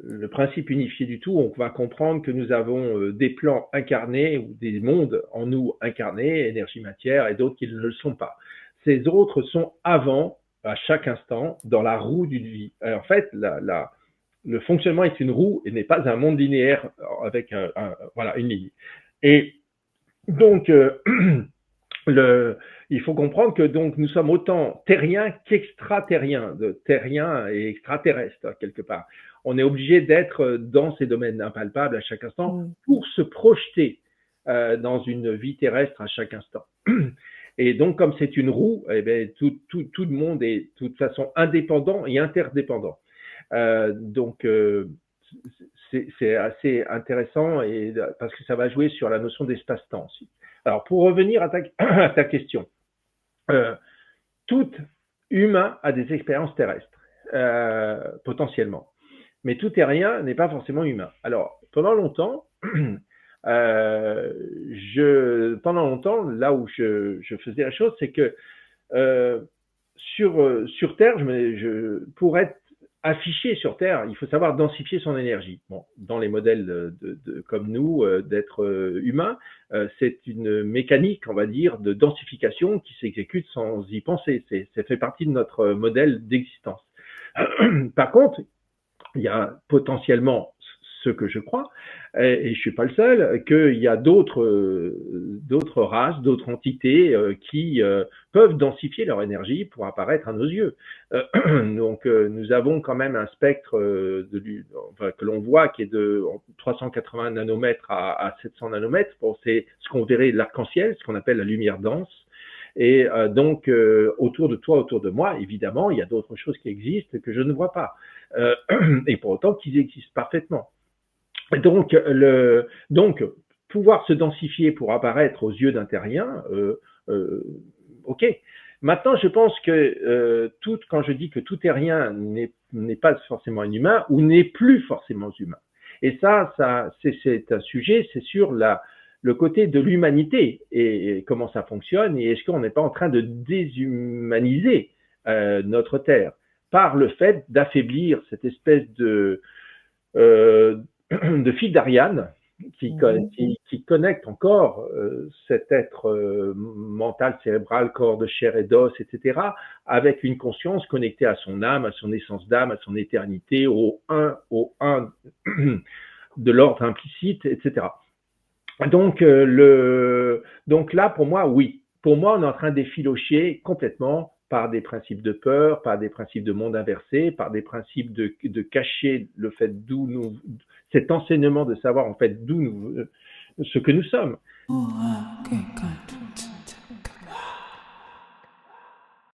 le principe unifié du tout, on va comprendre que nous avons des plans incarnés ou des mondes en nous incarnés, énergie, matière, et d'autres qui ne le sont pas. Ces autres sont avant, à chaque instant, dans la roue d'une vie. En fait, le fonctionnement est une roue et n'est pas un monde linéaire avec voilà, une ligne. Et donc, il faut comprendre que donc nous sommes autant terriens qu'extraterriens, de terriens et extraterrestres quelque part. On est obligé d'être dans ces domaines impalpables à chaque instant pour se projeter dans une vie terrestre à chaque instant. Et donc, comme c'est une roue, eh bien, tout le monde est de toute façon indépendant et interdépendant. Donc, c'est assez intéressant et, parce que ça va jouer sur la notion d'espace-temps aussi. Alors, pour revenir à ta question, tout humain a des expériences terrestres, potentiellement. Mais tout terrien n'est pas forcément humain. Alors, pendant longtemps, là où je faisais la chose, c'est que sur Terre, pour être affiché sur Terre, il faut savoir densifier son énergie. Bon, dans les modèles comme nous, d'êtres humains, c'est une mécanique, on va dire, de densification qui s'exécute sans y penser. Ça fait partie de notre modèle d'existence. Par contre, il y a potentiellement ce que je crois, et je suis pas le seul, qu'il y a d'autres races, d'autres entités qui peuvent densifier leur énergie pour apparaître à nos yeux. Donc nous avons quand même un spectre que l'on voit qui est de 380 nanomètres à 700 nanomètres. Bon, c'est ce qu'on verrait de l'arc-en-ciel, ce qu'on appelle la lumière dense. Et donc, autour de toi, autour de moi, évidemment, il y a d'autres choses qui existent que je ne vois pas. Et pour autant qu'ils existent parfaitement. Donc, pouvoir se densifier pour apparaître aux yeux d'un terrien, ok. Maintenant, je pense que quand je dis que tout terrien n'est pas forcément un humain ou n'est plus forcément humain. Et ça c'est un sujet, c'est sur le côté de l'humanité et comment ça fonctionne et est-ce qu'on n'est pas en train de déshumaniser notre Terre par le fait d'affaiblir cette espèce de fil d'Ariane qui connecte encore cet être mental, cérébral, corps de chair et d'os, etc., avec une conscience connectée à son âme, à son essence d'âme, à son éternité, au un de l'ordre implicite, etc. Donc là, pour moi, oui. Pour moi, on est en train d'effilocher complètement par des principes de peur, par des principes de monde inversé, par des principes de cacher le fait cet enseignement de savoir en fait ce que nous sommes.